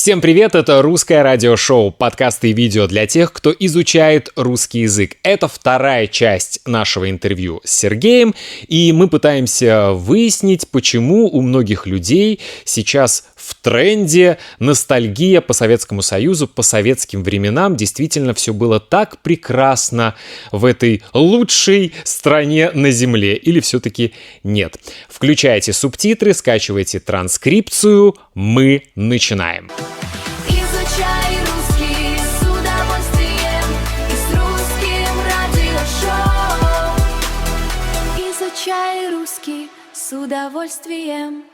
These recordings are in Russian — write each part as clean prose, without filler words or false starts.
Всем привет, это русское радиошоу, подкасты и видео для тех, кто изучает русский язык. Это вторая часть нашего интервью с Сергеем, и мы пытаемся выяснить, почему у многих людей сейчас в тренде ностальгия по Советскому Союзу, по советским временам. Действительно, все было так прекрасно в этой лучшей стране на Земле. Или все-таки нет? Включайте субтитры, скачивайте транскрипцию. Мы начинаем. Изучай русский с удовольствием и с русским радиошоу. Изучай русский с удовольствием.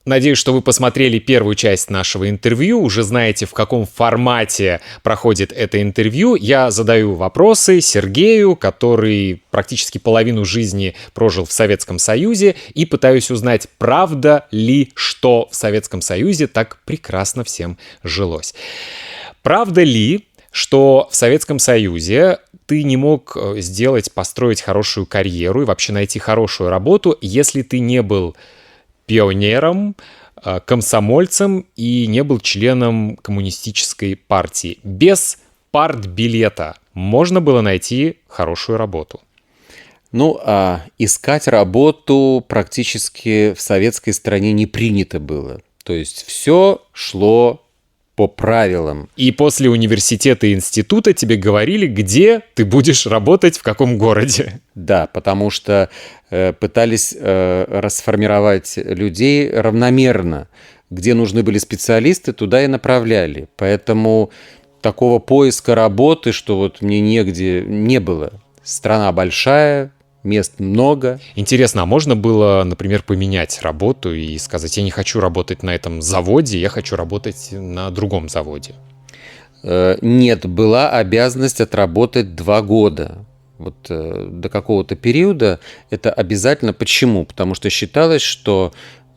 Надеюсь, что вы посмотрели первую часть нашего интервью, уже знаете, в каком формате проходит это интервью. Я задаю вопросы Сергею, который практически половину жизни прожил в Советском Союзе, и пытаюсь узнать, правда ли, что в Советском Союзе так прекрасно всем жилось. Правда ли, что в Советском Союзе ты не мог построить хорошую карьеру и вообще найти хорошую работу, если ты не был пионером, комсомольцем и не был членом коммунистической партии? Без партбилета можно было найти хорошую работу? Искать работу практически в советской стране не принято было. То есть все шло по правилам. И после университета и института тебе говорили, где ты будешь работать, в каком городе? Да, потому что пытались расформировать людей равномерно. Где нужны были специалисты, туда и направляли. Поэтому такого поиска работы, что вот мне негде, не было. Страна большая, мест много. Интересно, а можно было, например, поменять работу и сказать, я не хочу работать на этом заводе, я хочу работать на другом заводе? Нет, была обязанность отработать 2 года. Вот до какого-то периода это обязательно. Почему? Потому что считалось, что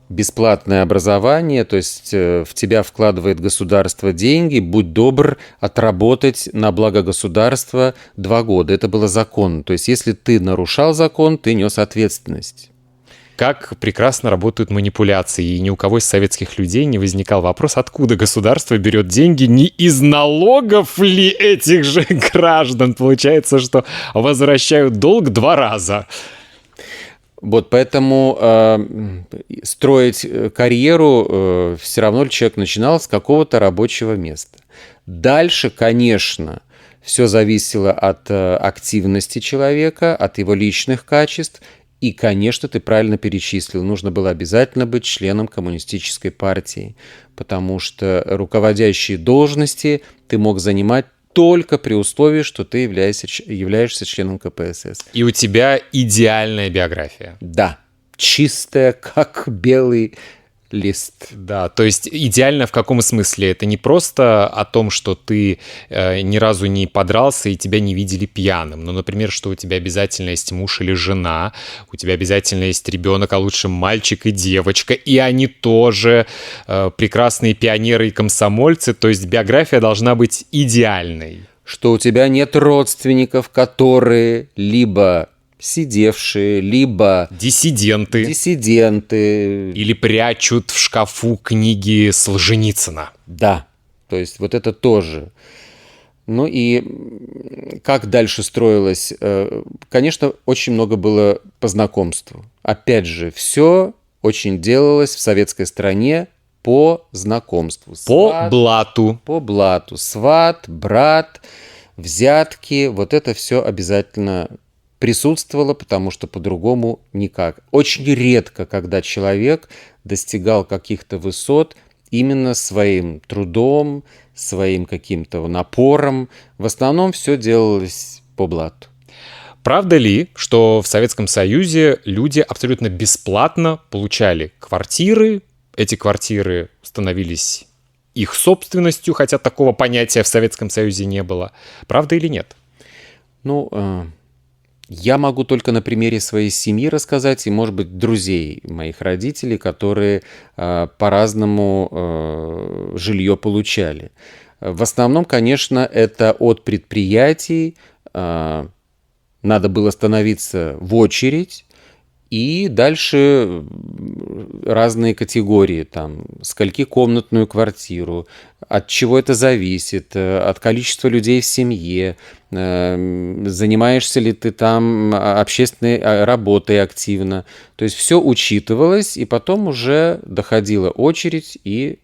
бесплатное образование, то есть в тебя вкладывает государство деньги, будь добр отработать на благо государства 2 года. Это было закон. То есть если ты нарушал закон, ты нес ответственность. Как прекрасно работают манипуляции, и ни у кого из советских людей не возникал вопрос, откуда государство берет деньги, не из налогов ли этих же граждан? Получается, что возвращают долг 2 раза. Вот поэтому строить карьеру все равно человек начинал с какого-то рабочего места. Дальше, конечно, все зависело от активности человека, от его личных качеств. И, конечно, ты правильно перечислил, нужно было обязательно быть членом коммунистической партии, потому что руководящие должности ты мог занимать только при условии, что ты являешься членом КПСС. И у тебя идеальная биография. Да, чистая, как белый лист. Да, то есть идеально в каком смысле? Это не просто о том, что ты ни разу не подрался и тебя не видели пьяным. Но, например, что у тебя обязательно есть муж или жена, у тебя обязательно есть ребенок, а лучше мальчик и девочка, и они тоже прекрасные пионеры и комсомольцы. То есть биография должна быть идеальной. Что у тебя нет родственников, которые либо сидевшие, либо диссиденты. Или прячут в шкафу книги Солженицына. Да, то есть вот это тоже. Ну и как дальше строилось? Конечно, очень много было по знакомству. Опять же, все очень делалось в советской стране по знакомству. По блату. По блату. Сват, брат, взятки. Вот это все обязательно присутствовало, потому что по-другому никак. Очень редко, когда человек достигал каких-то высот именно своим трудом, своим каким-то напором. В основном все делалось по блату. Правда ли, что в Советском Союзе люди абсолютно бесплатно получали квартиры, эти квартиры становились их собственностью, хотя такого понятия в Советском Союзе не было? Правда или нет? Я могу только на примере своей семьи рассказать и, может быть, друзей моих родителей, которые по-разному жилье получали. В основном, конечно, это от предприятий. Надо было становиться в очередь, И дальше разные категории, там, сколькикомнатную квартиру, от чего это зависит, от количества людей в семье, занимаешься ли ты там общественной работой активно. То есть все учитывалось, и потом уже доходила очередь и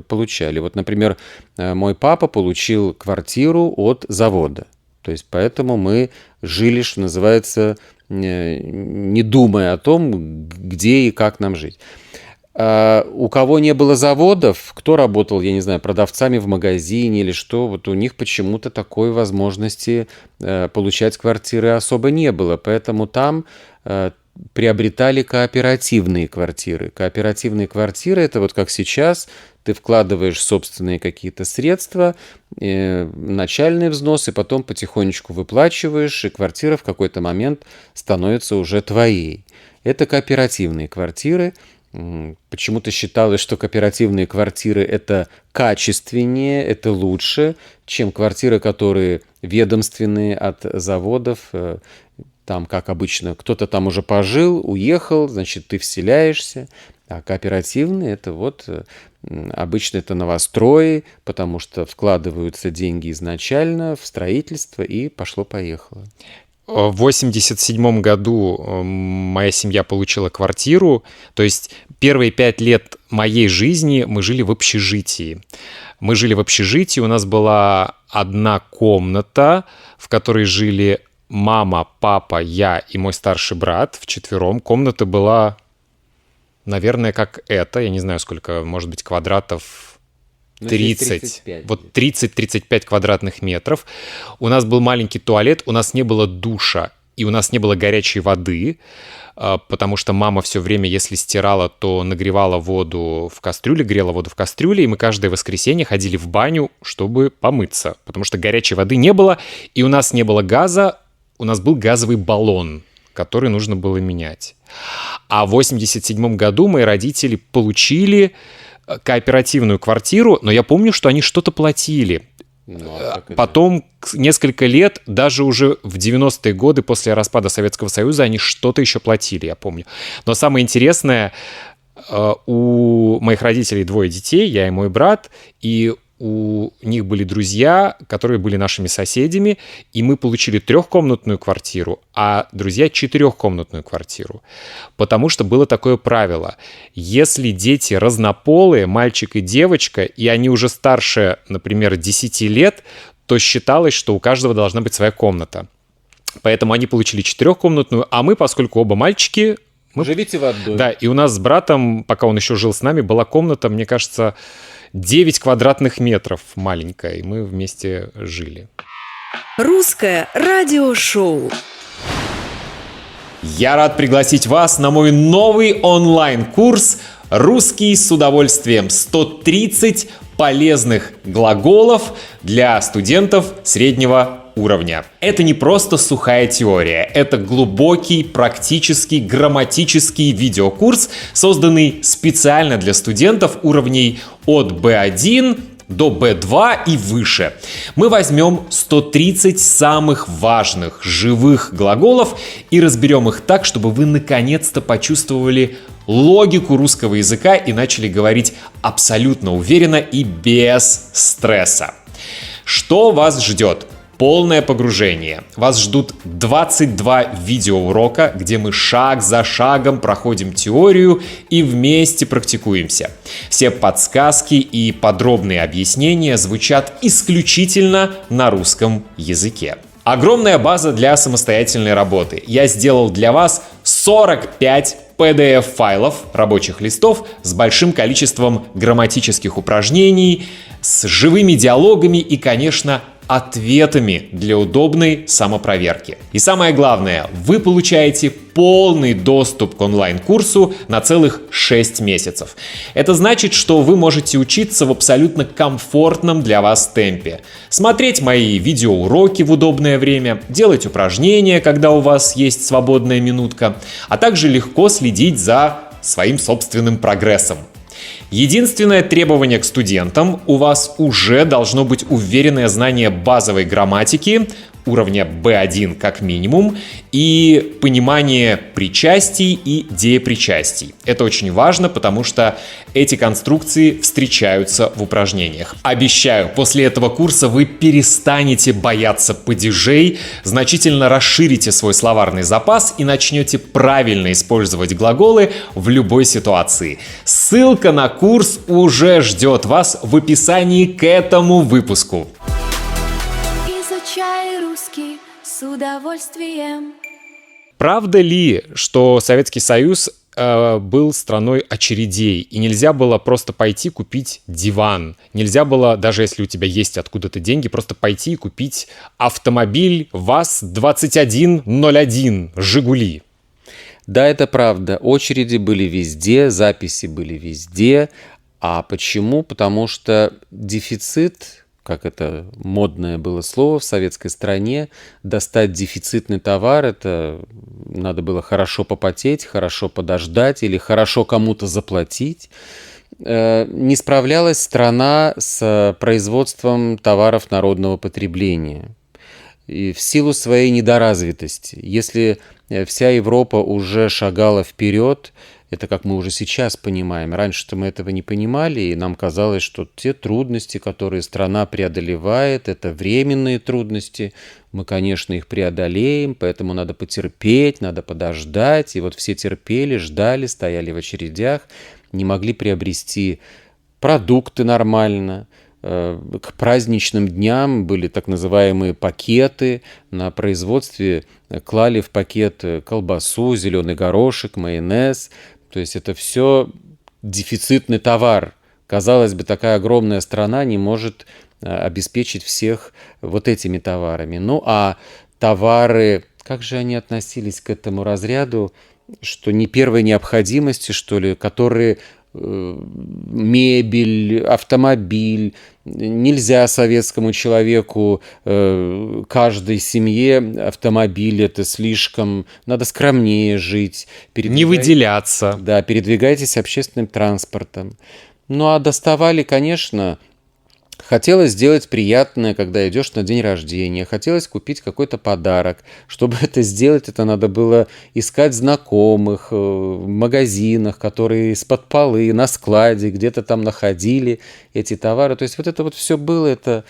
получали. Вот, например, мой папа получил квартиру от завода. То есть поэтому мы жили, что называется, не думая о том, где и как нам жить. У кого не было заводов, кто работал, я не знаю, продавцами в магазине или что, вот у них почему-то такой возможности получать квартиры особо не было. Поэтому там приобретали кооперативные квартиры. Кооперативные квартиры – это вот как сейчас, ты вкладываешь собственные какие-то средства, начальный взнос, и потом потихонечку выплачиваешь, и квартира в какой-то момент становится уже твоей. Это кооперативные квартиры. Почему-то считалось, что кооперативные квартиры – это качественнее, это лучше, чем квартиры, которые ведомственные от заводов. Там, как обычно, кто-то там уже пожил, уехал, значит, ты вселяешься. А кооперативные – это вот обычно это новострои, потому что вкладываются деньги изначально в строительство, и пошло-поехало. В 1987 году моя семья получила квартиру, то есть первые 5 лет моей жизни мы жили в общежитии. Мы жили в общежитии, у нас была одна комната, в которой жили мама, папа, я и мой старший брат вчетвером. Комната была, наверное, как эта, я не знаю, сколько, может быть, квадратов 30. 35. Вот 30-35 квадратных метров. У нас был маленький туалет, у нас не было душа, и у нас не было горячей воды, потому что мама все время, если стирала, то нагревала воду в кастрюле, грела воду в кастрюле, и мы каждое воскресенье ходили в баню, чтобы помыться, потому что горячей воды не было, и у нас не было газа, у нас был газовый баллон, который нужно было менять. А в 1987 году мои родители получили кооперативную квартиру, но я помню, что они что-то платили. Потом несколько лет, даже уже в 90-е годы после распада Советского Союза, они что-то еще платили, я помню. Но самое интересное, у моих родителей 2 детей, я и мой брат, и у них были друзья, которые были нашими соседями, и мы получили 3-комнатную квартиру, а друзья 4-комнатную квартиру. Потому что было такое правило. Если дети разнополые, мальчик и девочка, и они уже старше, например, 10 лет, то считалось, что у каждого должна быть своя комната. Поэтому они получили 4-комнатную, а мы, поскольку оба мальчики... Живите в одной. Да, и у нас с братом, пока он еще жил с нами, была комната, мне кажется, 9 квадратных метров маленькая, и мы вместе жили. Русское радиошоу. Я рад пригласить вас на мой новый онлайн-курс «Русский с удовольствием». 130 полезных глаголов для студентов среднего уровня. Это не просто сухая теория, это глубокий, практический, грамматический видеокурс, созданный специально для студентов уровней от B1 до B2 и выше. Мы возьмем 130 самых важных живых глаголов и разберем их так, чтобы вы наконец-то почувствовали логику русского языка и начали говорить абсолютно уверенно и без стресса. Что вас ждет? Полное погружение. Вас ждут 22 видеоурока, где мы шаг за шагом проходим теорию и вместе практикуемся. Все подсказки и подробные объяснения звучат исключительно на русском языке. Огромная база для самостоятельной работы. Я сделал для вас 45 PDF-файлов, рабочих листов с большим количеством грамматических упражнений, с живыми диалогами и, конечно, ответами для удобной самопроверки. И самое главное, вы получаете полный доступ к онлайн-курсу на целых 6 месяцев. Это значит, что вы можете учиться в абсолютно комфортном для вас темпе, смотреть мои видеоуроки в удобное время, делать упражнения, когда у вас есть свободная минутка, а также легко следить за своим собственным прогрессом. Единственное требование к студентам: у вас уже должно быть уверенное знание базовой грамматики, уровня B1 как минимум, и понимание причастий и деепричастий. Это очень важно, потому что эти конструкции встречаются в упражнениях. Обещаю, после этого курса вы перестанете бояться падежей, значительно расширите свой словарный запас и начнете правильно использовать глаголы в любой ситуации. Ссылка на курс уже ждет вас в описании к этому выпуску. Изучай русский с удовольствием. Правда ли, что Советский Союз был страной очередей, и нельзя было просто пойти купить диван? Нельзя было, даже если у тебя есть откуда-то деньги, просто пойти и купить автомобиль ВАЗ-2101 «Жигули»? Да, это правда. Очереди были везде, записи были везде. А почему? Потому что дефицит, как это модное было слово в советской стране, достать дефицитный товар, это надо было хорошо попотеть, хорошо подождать или хорошо кому-то заплатить. Не справлялась страна с производством товаров народного потребления. И в силу своей недоразвитости. Если вся Европа уже шагала вперед, это как мы уже сейчас понимаем. Раньше-то мы этого не понимали, и нам казалось, что те трудности, которые страна преодолевает, это временные трудности. Мы, конечно, их преодолеем, поэтому надо потерпеть, надо подождать. И вот все терпели, ждали, стояли в очередях, не могли приобрести продукты нормально. К праздничным дням были так называемые пакеты. На производстве клали в пакет колбасу, зеленый горошек, майонез. То есть это все дефицитный товар. Казалось бы, такая огромная страна не может обеспечить всех вот этими товарами. Ну а товары, как же они относились к этому разряду, что не первой необходимости, что ли, которые... мебель, автомобиль. Нельзя советскому человеку, каждой семье автомобиль, это слишком, надо скромнее жить. Не выделяться. Да, передвигайтесь общественным транспортом. Ну а доставали, конечно, хотелось сделать приятное, когда идешь на день рождения, хотелось купить какой-то подарок. Чтобы это сделать, это надо было искать знакомых в магазинах, которые из-под полы, на складе, где-то там находили эти товары. То есть вот это вот все было, это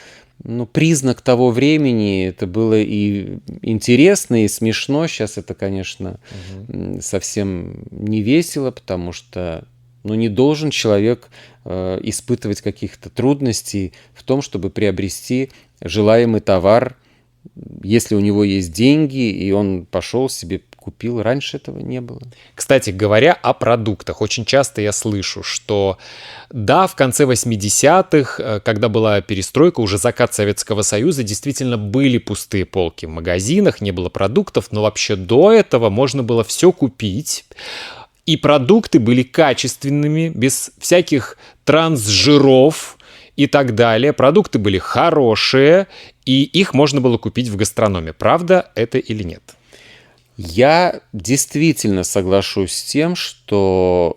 признак того времени, это было и интересно, и смешно. Сейчас это, конечно, совсем не весело, потому что не должен человек испытывать каких-то трудностей в том, чтобы приобрести желаемый товар, если у него есть деньги, и он пошел себе купил. Раньше этого не было. Кстати говоря, о продуктах. Очень часто я слышу, что да, в конце 80-х, когда была перестройка, уже закат Советского Союза, действительно были пустые полки в магазинах, не было продуктов, но вообще до этого можно было все купить. И продукты были качественными, без всяких трансжиров и так далее. Продукты были хорошие, и их можно было купить в гастрономе. Правда это или нет? Я действительно соглашусь с тем, что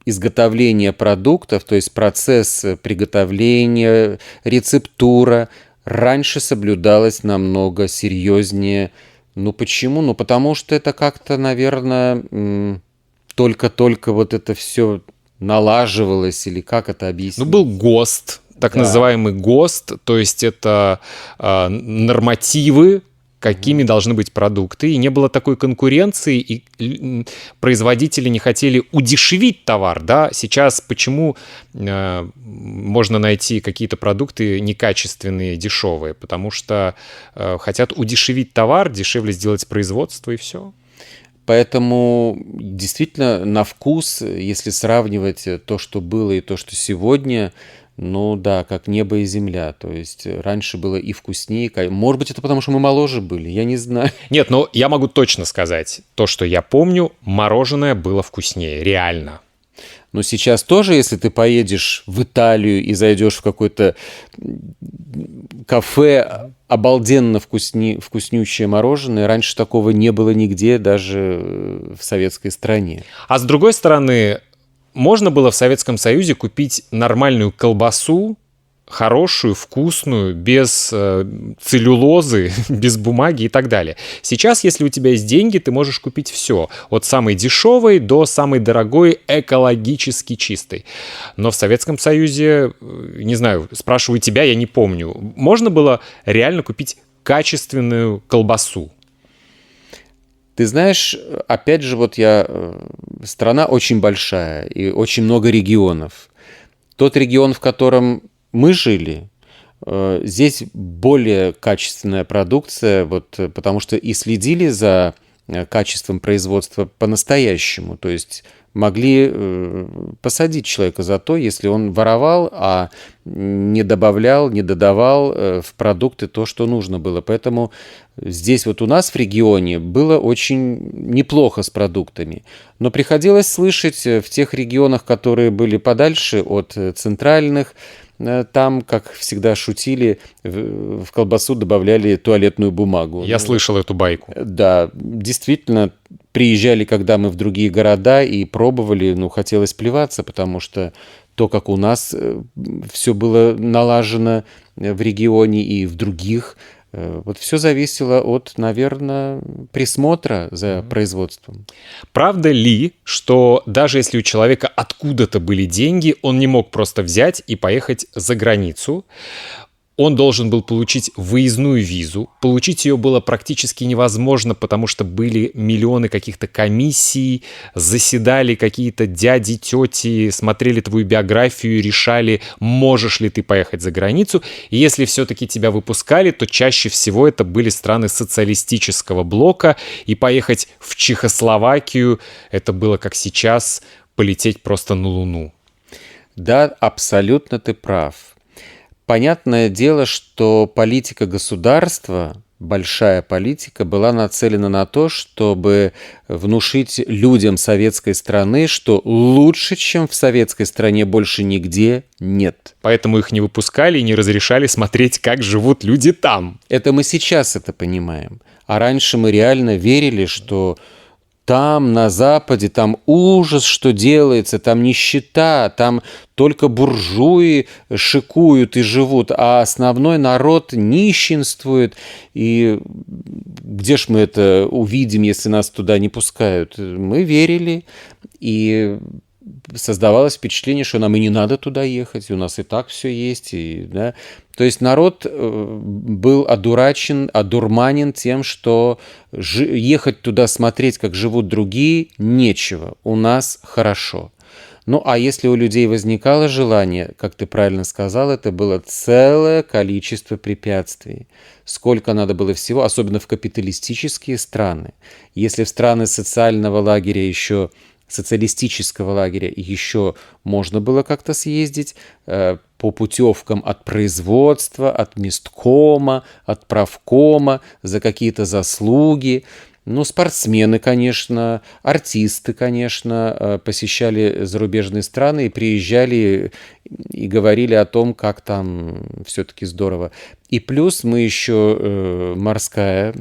изготовление продуктов, то есть процесс приготовления, рецептура, раньше соблюдалось намного серьезнее. Почему? Потому что это как-то, наверное... Только-только вот это все налаживалось, или как это объяснить? Был ГОСТ, так называемый ГОСТ, то есть это нормативы, какими должны быть продукты, и не было такой конкуренции, и производители не хотели удешевить товар, да? Сейчас почему можно найти какие-то продукты некачественные, дешевые? Потому что хотят удешевить товар, дешевле сделать производство, и все. Поэтому действительно на вкус, если сравнивать то, что было, и то, что сегодня, как небо и земля. То есть раньше было и вкуснее. Может быть, это потому, что мы моложе были, я не знаю. Нет, я могу точно сказать, то, что я помню, мороженое было вкуснее, реально. Но сейчас тоже, если ты поедешь в Италию и зайдешь в какое-то кафе, обалденно вкуснющее мороженое, раньше такого не было нигде, даже в советской стране. А с другой стороны, можно было в Советском Союзе купить нормальную колбасу хорошую, вкусную, без целлюлозы, без бумаги и так далее. Сейчас, если у тебя есть деньги, ты можешь купить все. От самой дешевой до самой дорогой, экологически чистой. Но в Советском Союзе, не знаю, спрашиваю тебя, я не помню, можно было реально купить качественную колбасу? Ты знаешь, опять же, страна очень большая и очень много регионов. Тот регион, в котором мы жили, здесь более качественная продукция, потому что и следили за качеством производства по-настоящему. То есть могли посадить человека за то, если он воровал, а не добавлял, не додавал в продукты то, что нужно было. Поэтому здесь у нас в регионе было очень неплохо с продуктами. Но приходилось слышать в тех регионах, которые были подальше от центральных, там, как всегда шутили, в колбасу добавляли туалетную бумагу. Я слышал эту байку. Да, действительно, приезжали, когда мы в другие города, и пробовали, хотелось плеваться, потому что то, как у нас все было налажено в регионе и в других, все зависело от, наверное, присмотра за производством. Правда ли, что даже если у человека откуда-то были деньги, он не мог просто взять и поехать за границу? Он должен был получить выездную визу. Получить ее было практически невозможно, потому что были миллионы каких-то комиссий, заседали какие-то дяди, тети, смотрели твою биографию, решали, можешь ли ты поехать за границу. И если все-таки тебя выпускали, то чаще всего это были страны социалистического блока. И поехать в Чехословакию, это было как сейчас полететь просто на Луну. Да, абсолютно ты прав. Понятное дело, что политика государства, большая политика, была нацелена на то, чтобы внушить людям советской страны, что лучше, чем в советской стране, больше нигде нет. Поэтому их не выпускали и не разрешали смотреть, как живут люди там. Это мы сейчас это понимаем. А раньше мы реально верили, что там, на Западе, там ужас, что делается, там нищета, там только буржуи шикуют и живут, а основной народ нищенствует. И где ж мы это увидим, если нас туда не пускают? Мы верили, и создавалось впечатление, что нам и не надо туда ехать, у нас и так все есть. Да? То есть народ был одурачен, одурманен тем, что ехать туда смотреть, как живут другие, нечего, у нас хорошо. Ну, а если у людей возникало желание, как ты правильно сказал, это было целое количество препятствий. Сколько надо было всего, особенно в капиталистические страны. Если в страны социального лагеря еще социалистического лагеря еще можно было как-то съездить по путевкам от производства, от месткома, от правкома за какие-то заслуги. Ну, спортсмены, конечно, артисты, конечно, посещали зарубежные страны и приезжали и говорили о том, как там все-таки здорово. И плюс мы еще морская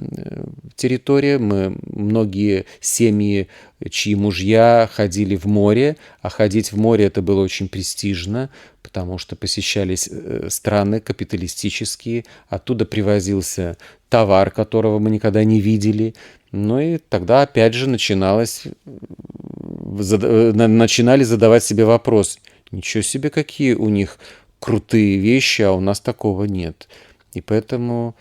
территория, мы многие семьи, чьи мужья ходили в море, а ходить в море это было очень престижно, потому что посещались страны капиталистические, оттуда привозился товар, которого мы никогда не видели. Ну и тогда опять же начинали задавать себе вопрос: ничего себе, какие у них крутые вещи, а у нас такого нет. И поэтому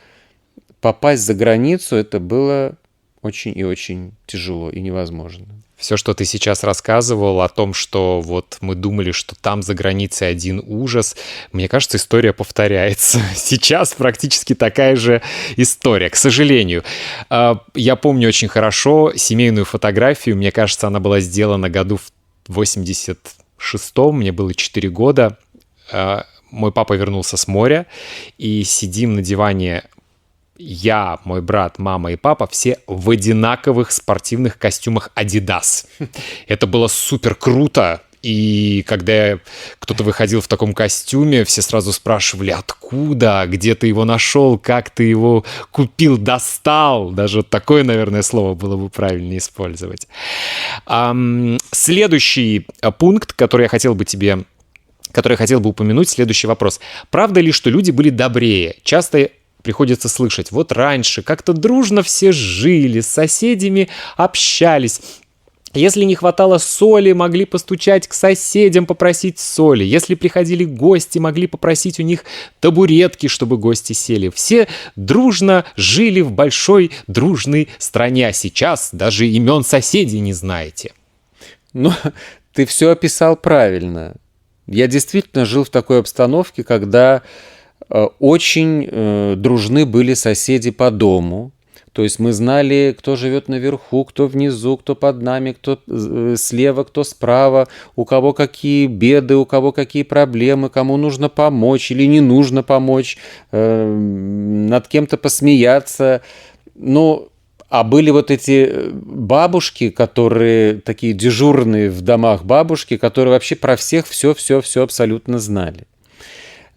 попасть за границу это было очень и очень тяжело и невозможно. Все, что ты сейчас рассказывал о том, что вот мы думали, что там за границей один ужас, мне кажется, история повторяется. Сейчас практически такая же история, к сожалению. Я помню очень хорошо семейную фотографию, мне кажется, она была сделана году в 86-м, мне было 4 года. Мой папа вернулся с моря, и сидим на диване я, мой брат, мама и папа все в одинаковых спортивных костюмах Adidas. Это было супер круто. И когда кто-то выходил в таком костюме, все сразу спрашивали, откуда, где ты его нашел, как ты его купил, достал. Даже такое, наверное, слово было бы правильнее использовать. Следующий пункт, который я хотел бы тебе который я хотел бы упомянуть, следующий вопрос. Правда ли, что люди были добрее? Часто приходится слышать, вот раньше как-то дружно все жили, с соседями общались. Если не хватало соли, могли постучать к соседям, попросить соли. Если приходили гости, могли попросить у них табуретки, чтобы гости сели. Все дружно жили в большой дружной стране. А сейчас даже имен соседей не знаете. Ну, ты все описал правильно. Я действительно жил в такой обстановке, когда очень дружны были соседи по дому. То есть мы знали, кто живет наверху, кто внизу, кто под нами, кто слева, кто справа, у кого какие беды, у кого какие проблемы, кому нужно помочь или не нужно помочь, над кем-то посмеяться. Ну, а были вот эти бабушки, которые такие дежурные в домах бабушки, которые вообще про всех все абсолютно знали.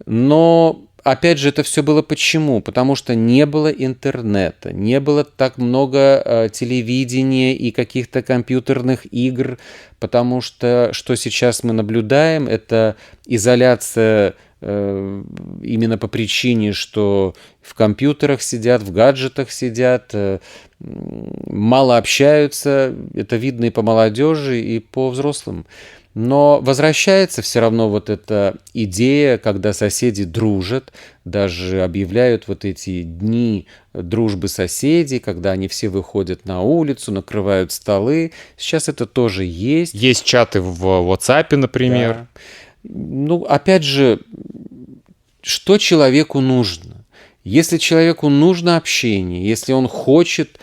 Но опять же, это все было почему? Потому что не было интернета, не было так много телевидения и каких-то компьютерных игр, потому что сейчас мы наблюдаем, это изоляция именно по причине, что в компьютерах сидят, в гаджетах сидят, мало общаются, это видно и по молодежи, и по взрослым. Но возвращается все равно вот эта идея, когда соседи дружат, даже объявляют вот эти дни дружбы соседей, когда они все выходят на улицу, накрывают столы. Сейчас это тоже есть. Есть чаты в WhatsApp, например. Да. Ну, опять же, что человеку нужно? Если человеку нужно общение, если он хочет,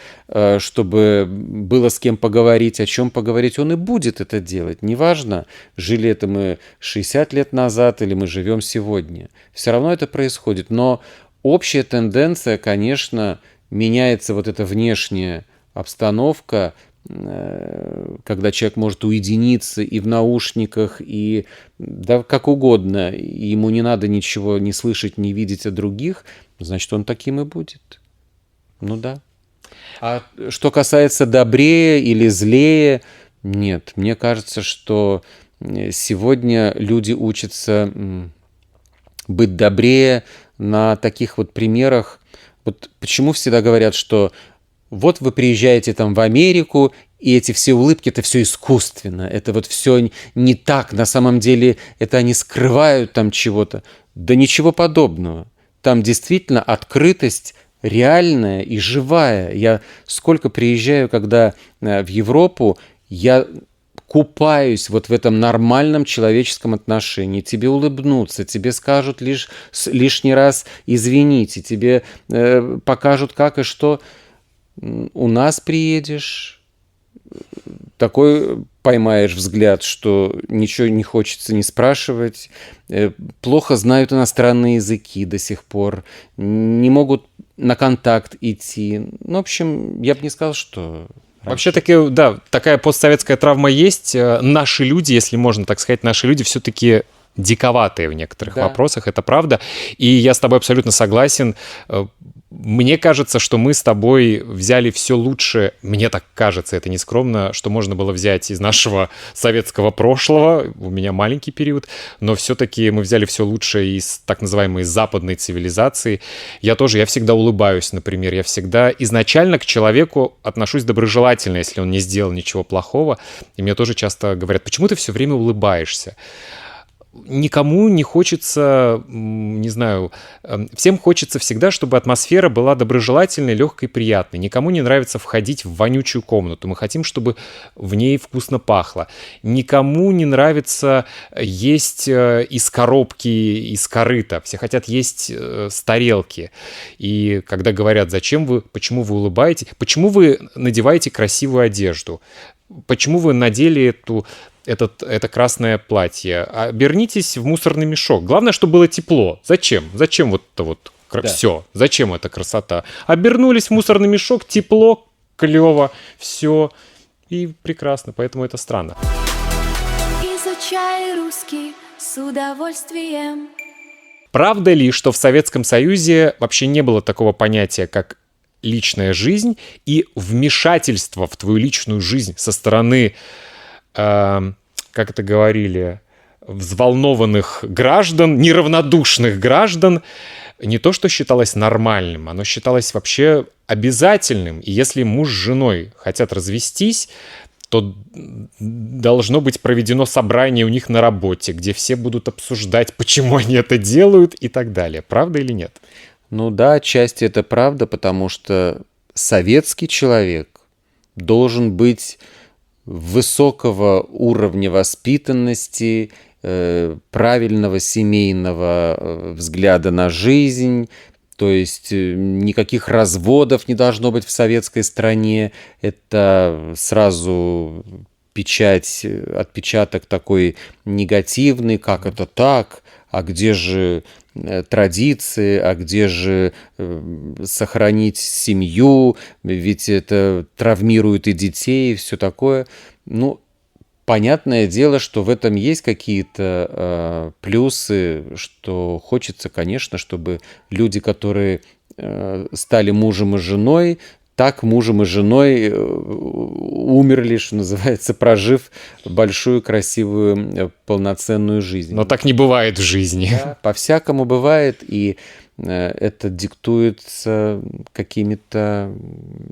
чтобы было с кем поговорить, о чем поговорить, он и будет это делать. Неважно, жили это мы 60 лет назад или мы живем сегодня. Все равно это происходит. Но общая тенденция, конечно, меняется вот эта внешняя обстановка, когда человек может уединиться и в наушниках, и да, как угодно, и ему не надо ничего не слышать, не видеть от других, значит, он таким и будет. Ну да. А что касается добрее или злее, нет. Мне кажется, что сегодня люди учатся быть добрее на таких вот примерах. Вот почему всегда говорят, что вот вы приезжаете там в Америку, и эти все улыбки, это все искусственно, это вот все не так, на самом деле это они скрывают там чего-то. Да ничего подобного. Там действительно открытость реальная и живая. Я сколько приезжаю, когда в Европу, я купаюсь вот в этом нормальном человеческом отношении. Тебе улыбнутся, тебе скажут лишний раз извините, тебе покажут как и что. У нас приедешь, такой поймаешь взгляд, что ничего не хочется не спрашивать, плохо знают иностранные языки до сих пор, не могут на контакт идти. Ну, в общем, я бы не сказал, что... Вообще-таки, да, такая постсоветская травма есть. Наши люди, если можно так сказать, наши люди все-таки диковатые в некоторых вопросах, это правда. И я с тобой абсолютно согласен. Мне кажется, что мы с тобой взяли все лучше, мне так кажется, это не скромно, что можно было взять из нашего советского прошлого, у меня маленький период, но все-таки мы взяли все лучшее из так называемой западной цивилизации. Я всегда улыбаюсь, например, я всегда изначально к человеку отношусь доброжелательно, если он не сделал ничего плохого, и мне тоже часто говорят, почему ты все время улыбаешься? Никому не хочется, не знаю, всем хочется всегда, чтобы атмосфера была доброжелательной, легкой, приятной. Никому не нравится входить в вонючую комнату. Мы хотим, чтобы в ней вкусно пахло. Никому не нравится есть из коробки, из корыта. Все хотят есть с тарелки. И когда говорят, почему вы улыбаетесь, почему вы надеваете красивую одежду, почему вы надели это красное платье. Обернитесь в мусорный мешок. Главное, чтобы было тепло. Зачем? Зачем вот это вот все? Зачем эта красота? Обернулись в мусорный мешок, тепло, клево, все. И прекрасно, поэтому это странно. Изучай русский с удовольствием. Правда ли, что в Советском Союзе вообще не было такого понятия, как личная жизнь и вмешательство в твою личную жизнь со стороны... как это говорили, взволнованных граждан, неравнодушных граждан, не то что считалось нормальным, оно считалось вообще обязательным. И если муж с женой хотят развестись, то должно быть проведено собрание у них на работе, где все будут обсуждать, почему они это делают и так далее. Правда или нет? Ну да, отчасти это правда, потому что советский человек должен быть высокого уровня воспитанности, правильного семейного взгляда на жизнь, то есть никаких разводов не должно быть в советской стране. Это сразу отпечаток такой негативный, как это так, а где же традиции, а где же сохранить семью, ведь это травмирует и детей, и все такое. Ну, понятное дело, что в этом есть какие-то плюсы, что хочется, конечно, чтобы люди, которые стали мужем и женой, так мужем и женой умерли, что называется, прожив большую, красивую, полноценную жизнь. Но так не бывает в жизни. Да, по-всякому бывает, и это диктуется какими-то,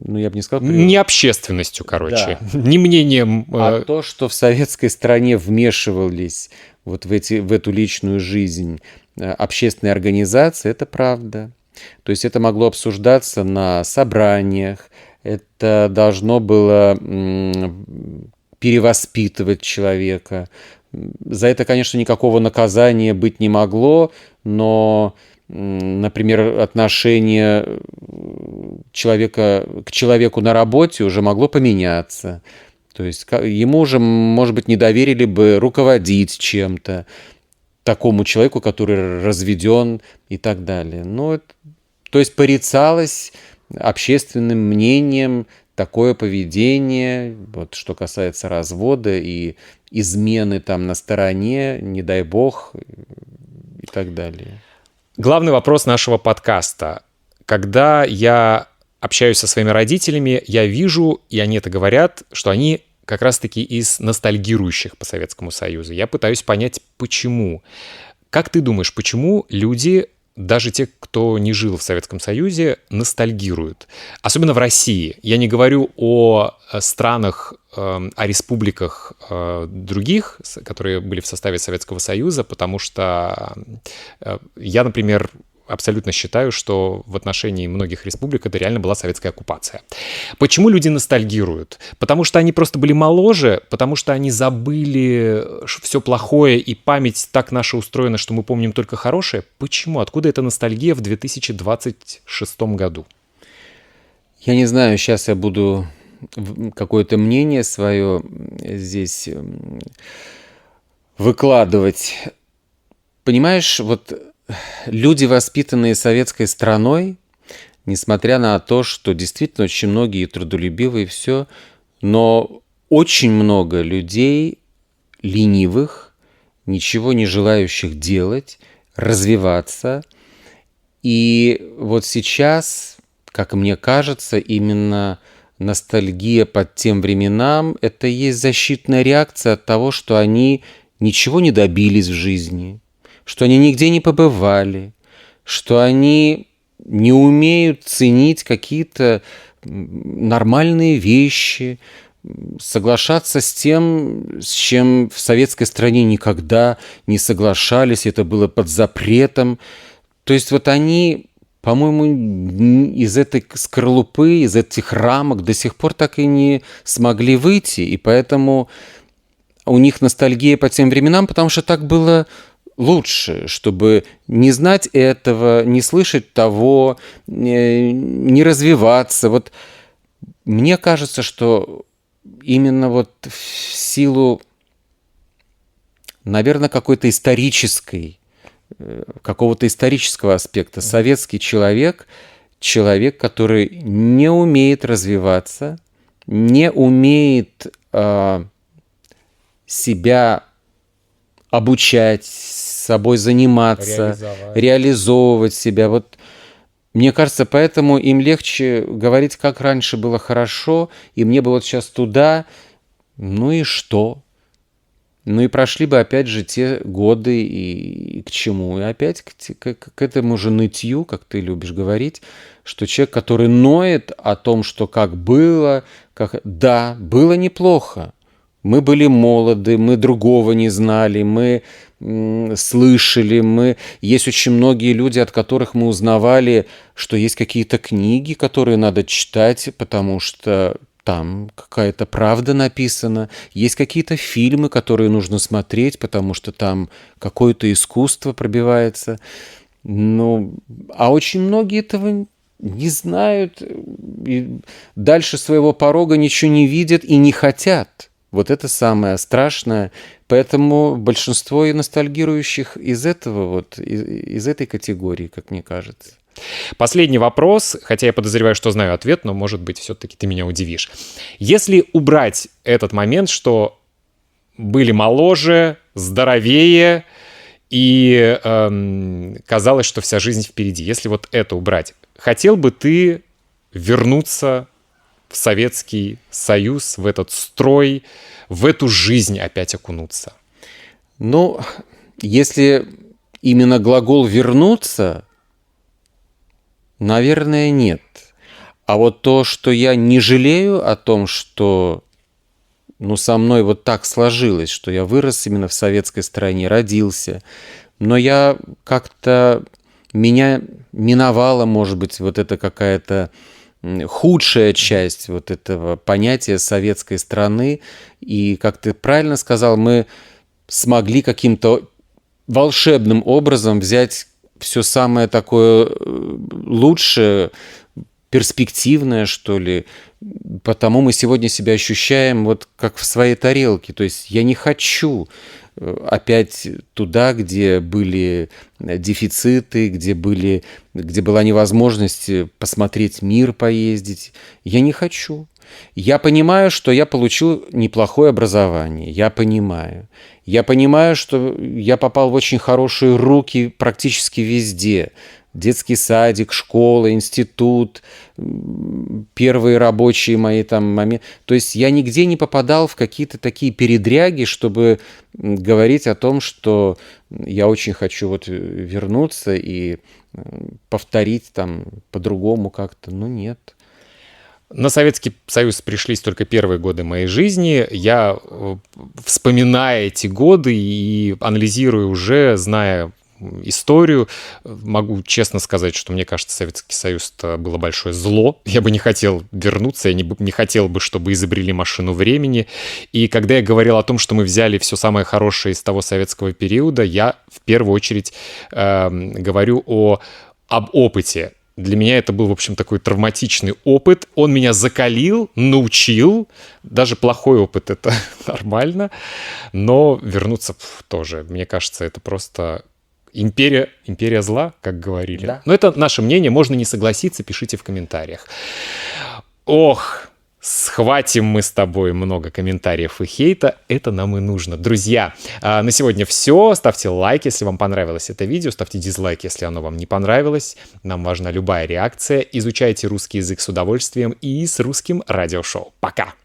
ну, я бы не сказал... Не общественностью, короче, да. Не мнением... А то, что в советской стране вмешивались вот в эту личную жизнь общественной организации, это правда. То есть это могло обсуждаться на собраниях, это должно было перевоспитывать человека. За это, конечно, никакого наказания быть не могло, но, например, отношение человека к человеку на работе уже могло поменяться. То есть ему уже, может быть, не доверили бы руководить чем-то, такому человеку, который разведен и так далее. Но, то есть порицалось общественным мнением такое поведение, вот, что касается развода и измены там на стороне, не дай бог, и так далее. Главный вопрос нашего подкаста. Когда я общаюсь со своими родителями, я вижу, и они это говорят, что они как раз-таки из ностальгирующих по Советскому Союзу. Я пытаюсь понять, почему. Как ты думаешь, почему люди, даже те, кто не жил в Советском Союзе, ностальгируют? Особенно в России. Я не говорю о странах, о республиках других, которые были в составе Советского Союза, потому что я, например, абсолютно считаю, что в отношении многих республик это реально была советская оккупация. Почему люди ностальгируют? Потому что они просто были моложе, потому что они забыли все плохое, и память так наша устроена, что мы помним только хорошее. Почему? Откуда эта ностальгия в 2026 году? Я не знаю, сейчас я буду какое-то мнение свое здесь выкладывать. Понимаешь, вот люди, воспитанные советской страной, несмотря на то, что действительно очень многие трудолюбивые и все, но очень много людей ленивых, ничего не желающих делать, развиваться. И вот сейчас, как мне кажется, именно ностальгия по тем временам – это и есть защитная реакция от того, что они ничего не добились в жизни, что они нигде не побывали, что они не умеют ценить какие-то нормальные вещи, соглашаться с тем, с чем в советской стране никогда не соглашались, это было под запретом. То есть вот они, по-моему, из этой скорлупы, из этих рамок до сих пор так и не смогли выйти, и поэтому у них ностальгия по тем временам, потому что так было лучше, чтобы не знать этого, не слышать того, не развиваться. Вот мне кажется, что именно вот в силу, наверное, какого-то исторического аспекта, советский человек, который не умеет развиваться, не умеет себя обучать, собой заниматься, реализовывать себя. Вот мне кажется, поэтому им легче говорить, как раньше было хорошо, и мне бы вот сейчас туда, ну и что? Ну и прошли бы опять же те годы и к чему? И опять к этому же нытью, как ты любишь говорить, что человек, который ноет о том, что как было, да, было неплохо. Мы были молоды, мы другого не знали, мы слышали, есть очень многие люди, от которых мы узнавали, что есть какие-то книги, которые надо читать, потому что там какая-то правда написана, есть какие-то фильмы, которые нужно смотреть, потому что там какое-то искусство пробивается. Ну, а очень многие этого не знают, и дальше своего порога ничего не видят и не хотят. Вот это самое страшное. Поэтому большинство и ностальгирующих из этой категории, как мне кажется. Последний вопрос, хотя я подозреваю, что знаю ответ, но, может быть, все-таки ты меня удивишь. Если убрать этот момент, что были моложе, здоровее и казалось, что вся жизнь впереди, если вот это убрать, хотел бы ты вернуться в Советский Союз, в этот строй, в эту жизнь опять окунуться? Ну, если именно глагол «вернуться», наверное, нет. А вот то, что я не жалею о том, что со мной вот так сложилось, что я вырос именно в советской стране, родился, но я как-то, меня миновала, может быть, вот эта какая-то худшая часть вот этого понятия советской страны. И, как ты правильно сказал, мы смогли каким-то волшебным образом взять все самое такое лучшее, перспективное, что ли. Потому мы сегодня себя ощущаем вот как в своей тарелке. То есть я не хочу опять туда, где были дефициты, где была невозможность посмотреть мир, поездить. Я не хочу. Я понимаю, что я получил неплохое образование. Я понимаю. Я понимаю, что я попал в очень хорошие руки практически везде. Детский садик, школа, институт, первые рабочие мои там моменты. То есть я нигде не попадал в какие-то такие передряги, чтобы говорить о том, что я очень хочу вот вернуться и повторить там по-другому как-то. Ну, нет. На Советский Союз пришлись только первые годы моей жизни. Я, вспоминая эти годы и анализируя уже, зная историю, могу честно сказать, что мне кажется, Советский Союз — это было большое зло. Я бы не хотел вернуться, я не хотел бы, чтобы изобрели машину времени. И когда я говорил о том, что мы взяли все самое хорошее из того советского периода, я в первую очередь говорю об опыте. Для меня это был, в общем, такой травматичный опыт. Он меня закалил, научил. Даже плохой опыт — это нормально. Но вернуться тоже, мне кажется, это просто империя зла, как говорили. Да. Но это наше мнение, можно не согласиться, пишите в комментариях. Ох, схватим мы с тобой много комментариев и хейта, это нам и нужно. Друзья, на сегодня все. Ставьте лайк, если вам понравилось это видео, ставьте дизлайк, если оно вам не понравилось. Нам важна любая реакция. Изучайте русский язык с удовольствием и с Русским радиошоу. Пока!